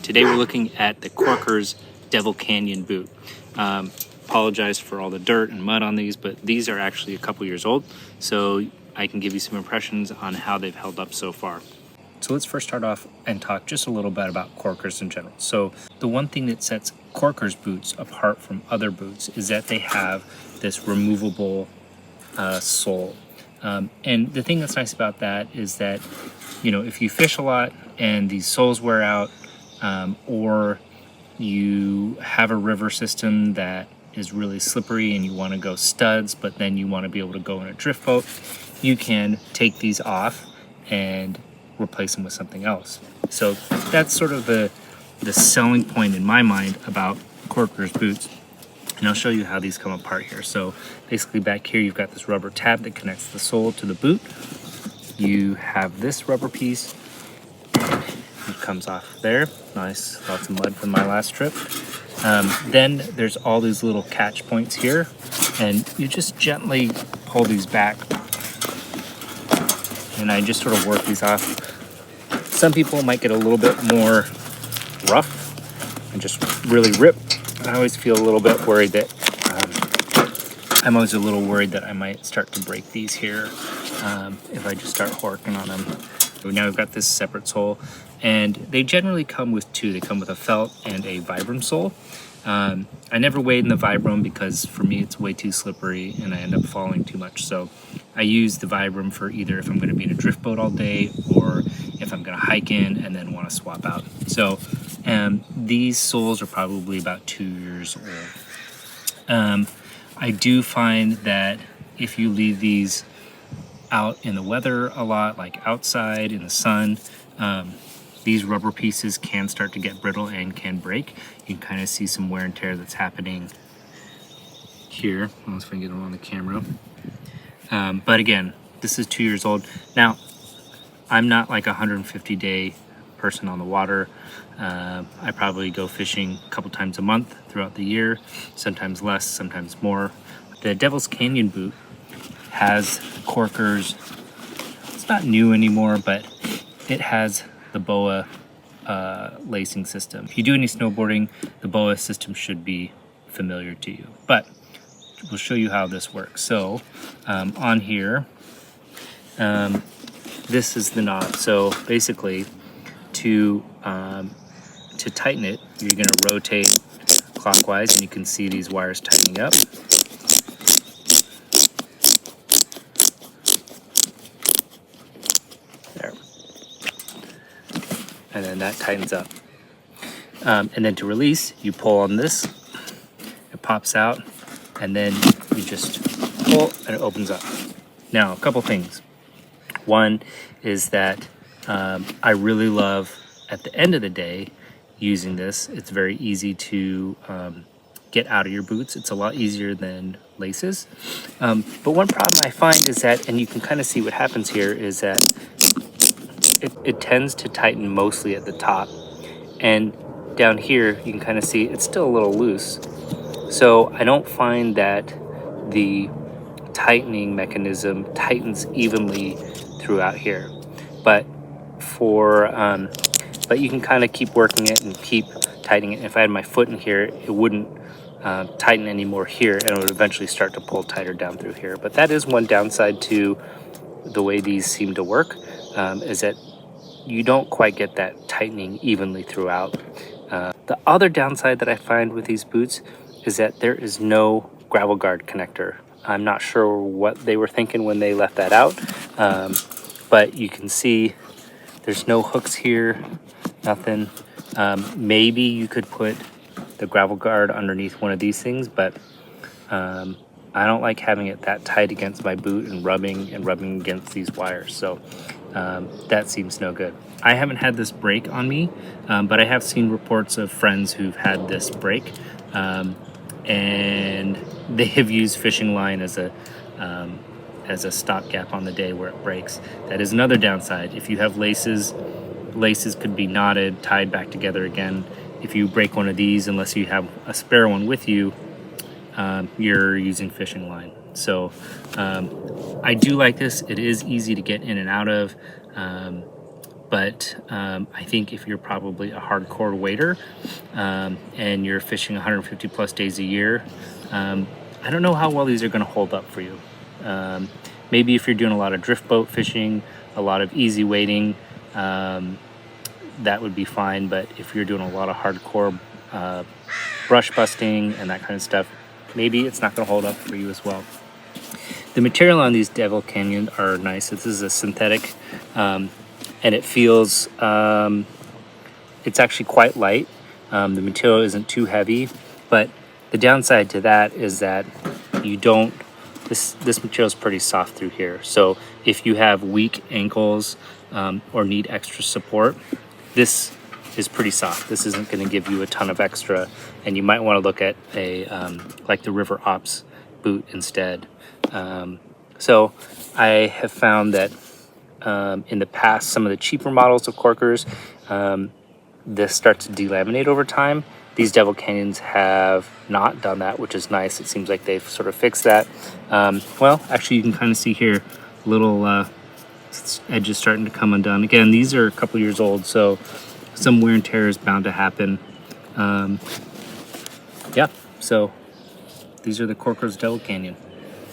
Today we're looking at the Korkers Devil Canyon boot. Apologize for all the dirt and mud on these, but these are actually a couple years old, so I can give you some impressions on how they've held up so far. So let's first start off and talk just a little bit about Korkers in general. So the one thing that sets Korkers boots apart from other boots is that they have this removable sole. And the thing that's nice about that is that, you know, if you fish a lot and these soles wear out, or you have a river system that is really slippery and you want to go studs, but then you want to be able to go in a drift boat, you can take these off and replace them with something else. So that's sort of the selling point in my mind about Korkers boots. And I'll show you how these come apart here. So basically back here, you've got this rubber tab that connects the sole to the boot. You have this rubber piece. It comes off there. Nice, lots of mud from my last trip. Then there's all these little catch points here, and you just gently pull these back. And I just sort of work these off. Some people might get a little bit more rough and just really rip. I always feel a little bit worried that I'm always a little worried that I might start to break these here if I just start working on them. So now we've got this separate sole, and they generally come with two. They come with a felt and a Vibram sole. I never wade in the Vibram because for me it's way too slippery and I end up falling too much. So I use the Vibram for either if I'm going to be in a drift boat all day or if I'm going to hike in and then want to swap out. So these soles are probably about 2 years old. I do find that if you leave these out in the weather a lot, like outside in the sun, these rubber pieces can start to get brittle and can break. You can kind of see some wear and tear that's happening here. I don't know if I can get them on the camera. But again, this is 2 years old. Now, I'm not like a 150-day person on the water. I probably go fishing a couple times a month throughout the year, sometimes less, sometimes more. The Devil's Canyon boot has Korkers. It's not new anymore, but it has the BOA lacing system. If you do any snowboarding, the BOA system should be familiar to you, but we'll show you how this works. So on here, this is the knob. So basically to tighten it, you're going to rotate clockwise, and you can see these wires tightening up. There. And then that tightens up. And then to release, you pull on this, it pops out, and then you just pull and it opens up. Now, a couple things. One is that I really love, at the end of the day, using this. It's very easy to get out of your boots. It's a lot easier than laces. But one problem I find is that, and you can kind of see what happens here, is that it tends to tighten mostly at the top. And down here, you can kind of see it's still a little loose. So I don't find that the tightening mechanism tightens evenly throughout here. But but you can kind of keep working it and keep tightening it. If I had my foot in here, it wouldn't tighten anymore here, and it would eventually start to pull tighter down through here. But that is one downside to the way these seem to work, is that you don't quite get that tightening evenly throughout. The other downside that I find with these boots is that there is no gravel guard connector. I'm not sure what they were thinking when they left that out, but you can see there's no hooks here, nothing. Maybe you could put the gravel guard underneath one of these things, but I don't like having it that tight against my boot and rubbing against these wires. So that seems no good. I haven't had this break on me, but I have seen reports of friends who've had this break, and they have used fishing line as a stopgap on the day where it breaks. That is another downside. If you have laces could be knotted, tied back together again. If you break one of these, unless you have a spare one with you, you're using fishing line. So I do like this. It is easy to get in and out of, but I think if you're probably a hardcore wader and you're fishing 150 plus days a year, I don't know how well these are going to hold up for you. Maybe if you're doing a lot of drift boat fishing, a lot of easy wading, that would be fine. But if you're doing a lot of hardcore brush busting and that kind of stuff, maybe it's not going to hold up for you as well. The material on these Devil Canyon are nice. This is a synthetic, and it feels, it's actually quite light. The material isn't too heavy, but the downside to that is that you don't, this material is pretty soft through here. So if you have weak ankles or need extra support, this is pretty soft. This isn't going to give you a ton of extra, and you might want to look at a like the River Ops boot instead. So I have found that in the past, some of the cheaper models of Korkers, this starts to delaminate over time. These Devil Canyons have not done that, which is nice. It seems like they've sort of fixed that. Well, actually, you can kind of see here, little edges starting to come undone. Again, these are a couple years old, so some wear and tear is bound to happen. Yeah, so these are the Korkers Devil Canyon.